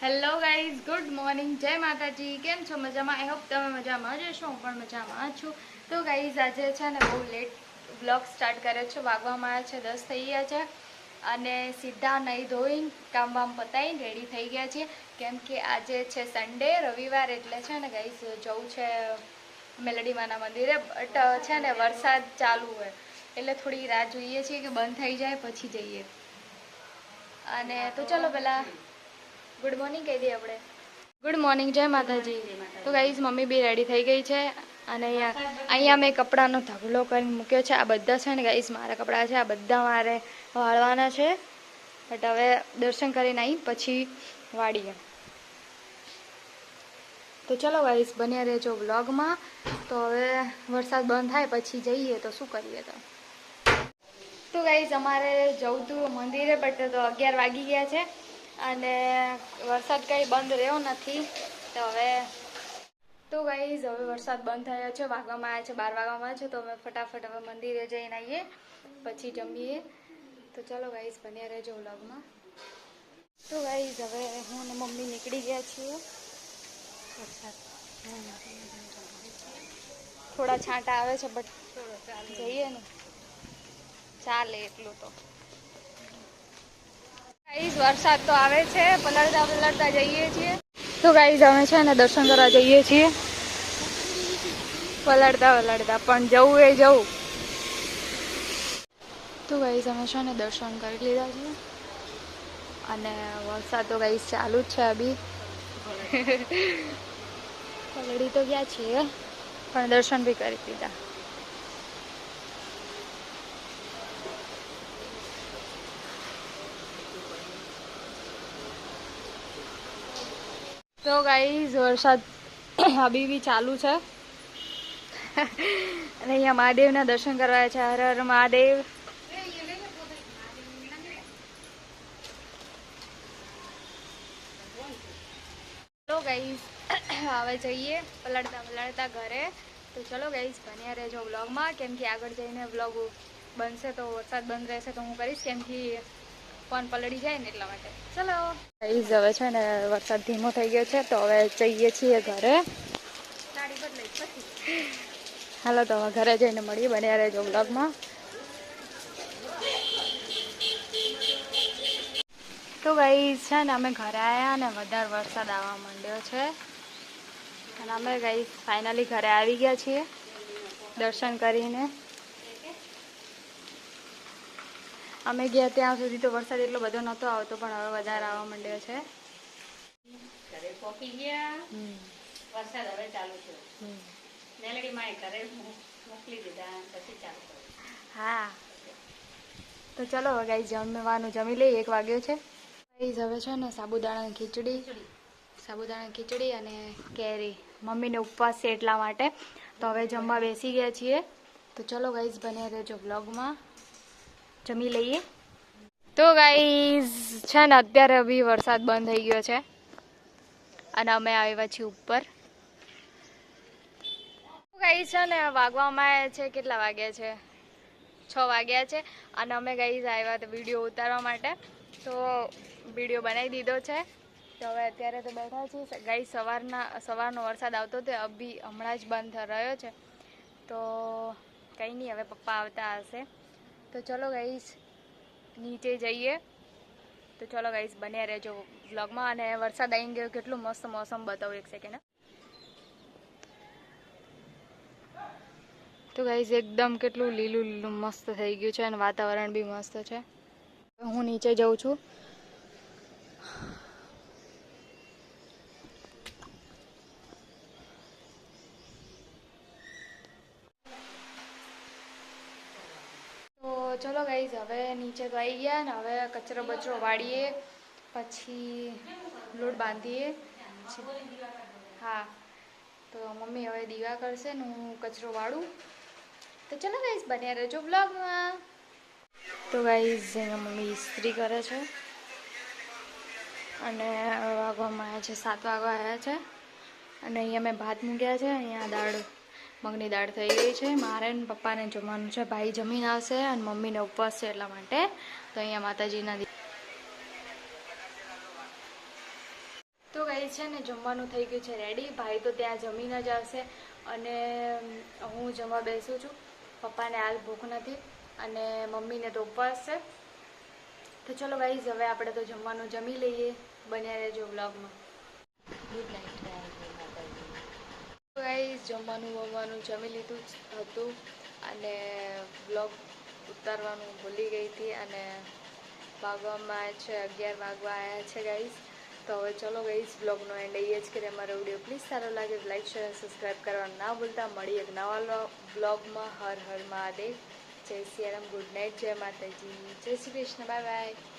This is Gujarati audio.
હેલો ગાઈઝ, ગુડ મોર્નિંગ, જય માતાજી. કેમ છો? મજામાં? આઈ હોપ તમે મજામાં જ હશો. હું પણ મજામાં છું. તો ગાઈઝ આજે છે ને બહુ લેટ બ્લોગ સ્ટાર્ટ કર્યો છે. વાગવામાં આવ્યા છે 10 થઈ ગયા છે અને સીધા નહીં ધોઈને કામ વામ પતાવીને રેડી થઈ ગયા છીએ. કેમ કે આજે છે સન્ડે, રવિવાર, એટલે છે ને ગાઈઝ જવું છે મેલડીમાના મંદિરે. બટ છે ને વરસાદ ચાલુ હોય એટલે થોડી રાહ જોઈએ છીએ કે બંધ થઈ જાય પછી જઈએ. અને તો ચલો પહેલાં ગુડ મોર્નિંગ કહી દઈએ આપણે. ગુડ મોર્નિંગ, જય માતાજી. તો ગાઈઝ મમ્મી બી રેડી થઈ ગઈ છે અને અહીંયા મેં કપડાનો ઢગલો કરીને મૂક્યો છે. આ બધા છે ને ગાઈઝ મારા કપડાં છે. આ બધા મારે વાળવાના છે. બટ હવે દર્શન કરીને આવી પછી વાળીએ. તો ચલો ગાઈઝ બન્યા રહેજો વ્લોગમાં. તો હવે વરસાદ બંધ થાય પછી જઈએ તો શું કરીએ. તો ગાઈઝ અમારે જવું હતું મંદિરે, બટ તો 11 વાગી ગયા છે અને વરસાદ કંઈ બંધ રહ્યો નથી. તો ગાઈઝ હવે વરસાદ બંધ થયો છે. વાગવામાં આવ્યા છે 12 વાગવામાં છે. તો અમે ફટાફટ હવે મંદિરે જઈને આવીએ પછી જમીએ. તો ચલો ગાઈઝ બન્યા રહેજો વ્લોગમાં. તો ગાઈઝ હવે હું અને મમ્મી નીકળી ગયા છીએ. વરસાદ થોડા છાંટા આવે છે બટ જઈએ ને, ચાલે એટલું તો. ગાઈઝ વરસાદ તો આવે છે, પલળતા જઈએ છીએ. તો ગાઈઝ અમે છે ને દર્શન કરવા જઈએ છીએ, પલળતા પણ જવું એ જવું. તો ગાઈઝ અમે છે ને દર્શન કરી લીધા છે અને વરસાદ તો ગાઈઝ ચાલુ જ છે. અભી પલળી તો ગયા છીએ પણ દર્શન બી કરી લીધા. તો ગાઈઝ વરસાદ અભી બી ચાલુ છે અને અહીંયા મહાદેવના દર્શન કરવા છે. હર હર મહાદેવ. તો ગાઈઝ હવે જઈએ પલળતા ઘરે. તો ચલો ગાઈઝ બન્યા રહેજો વ્લોગમાં. કેમ કે આગળ જઈને વ્લોગ બનશે તો વરસાદ બંધ રહેશે તો હું કરીશ, કેમ કે ફોન પલળી જાય ને એટલા માટે. ચલો ગાઈઝ હવે છે ને વરસાદ ધીમો થઈ ગયો છે તો હવે જઈએ છીએ ઘરે. હાલો તો હવે ઘરે જઈને મળીએ. બન્યા રહેજો વ્લોગમાં. તો ગાઈઝ છે ને અમે ઘરે આવ્યા ને વધારે વરસાદ આવવા માંડ્યો છે અને અમે ગાઈઝ ફાઇનલી ઘરે આવી ગયા છીએ દર્શન કરીને. અમે ગયા ત્યાં સુધી તો વરસાદ એટલો બધો નહોતો આવતો પણ હવે વધારે આવવા માંડ્યો છે. ઘરે પહોંચી ગયા, વરસાદ હવે ચાલુ છે. મેલડી માએ ઘરે મોકલી દીધા પછી ચાલુ કર્યું. હા તો ચલો હવે ગાઈઝ જમવાનું જમી લઈએ. 1 વાગ્યો છે. ગાઈઝ હવે છે ને સાબુદાણાની ખીચડી અને કેરી. મમ્મીને ઉપવાસ છે એટલા માટે. તો હવે જમવા બેસી ગયા છીએ. તો ચલો ગાઈઝ બન્યા રહેજો વ્લોગમાં. જમી લઈએ. તો ગાઈઝ છે ને અત્યારે બી વરસાદ બંધ થઈ ગયો છે અને અમે આવ્યા છીએ ઉપર. ગાઈઝ છે ને વાગવામાં આવ્યા છે, કેટલા વાગ્યા છે? 6 વાગ્યા છે અને અમે ગાઈઝ આવ્યા તો વિડીયો ઉતારવા માટે. તો વિડીયો બનાવી દીધો છે. તો હવે અત્યારે તો બેઠા છીએ ગાઈઝ. સવારનો વરસાદ આવતો હતો, અભી હમણાં જ બંધ રહ્યો છે. તો કંઈ નહીં, હવે પપ્પા આવતા હશે. તો ચલો ગાઈઝ નીચે જઈએ. તો ચલો ગાઈઝ બન્યા રહેજો વ્લોગમાં. અને વરસાદ આવી ગયો, કેટલું મસ્ત મોસમ બતાવું 1 સેકન્ડ. તો ગાઈઝ એકદમ કેટલું લીલું મસ્ત થઈ ગયું છે અને વાતાવરણ બી મસ્ત છે. હું નીચે જાઉં છું. તો ચલો ગાઈઝ હવે નીચે તો આવી ગયા ને હવે કચરો બચરો વાળીએ પછી લોટ બાંધીએ. હા તો મમ્મી હવે દીવા કરશે ને હું કચરો વાળું. તો ચલો ગાઈઝ બન્યા રહેજો વ્લોગમાં. તો ગાઈઝ અહીંયા મમ્મી ઇસ્ત્રી કરે છે અને વાગવામાં આવ્યા છે 7 વાગવા આવ્યા છે અને અહીંયા મેં ભાત મૂક્યા છે. અહીંયા મગની દાળ થઈ ગઈ છે. મારે ને પપ્પાને જમવાનું છે. ભાઈ જમીન આવશે અને મમ્મીને ઉપવાસ છે એટલા માટે. તો અહીંયા માતાજીના છે ને જમવાનું થઈ ગયું છે રેડી. ભાઈ તો ત્યાં જમીને જ આવશે અને હું જમવા બેસું છું. પપ્પાને હાલ ભૂખ નથી અને મમ્મીને તો ઉપવાસ છે. તો ચલો ગાઈઝ હવે આપણે તો જમવાનું જમી લઈએ. બન્યા રહેજો વ્લોગમાં. ગુડ નાઇટ માતાજી. ગાઈઝ જમવાનું જમી લીધું જ હતું અને વ્લોગ ઉતારવાનું ભૂલી ગઈ હતી અને વાગવામાં છે 11 વાગવા આવ્યા છે ગાઈઝ. તો હવે ચલો ગાઈઝ બ્લોગનો એન્ડ એ જ કરીએ. અમારો વિડીયો પ્લીઝ સારો લાગે તો લાઈક શેર સબસ્ક્રાઈબ કરવાનું ના ભૂલતા. મળી એક નવા બ્લોગમાં. હર હર મહાદેવ. જય સિયારામ. Good night. જય માતાજી. જય શ્રી કૃષ્ણ. Bye bye.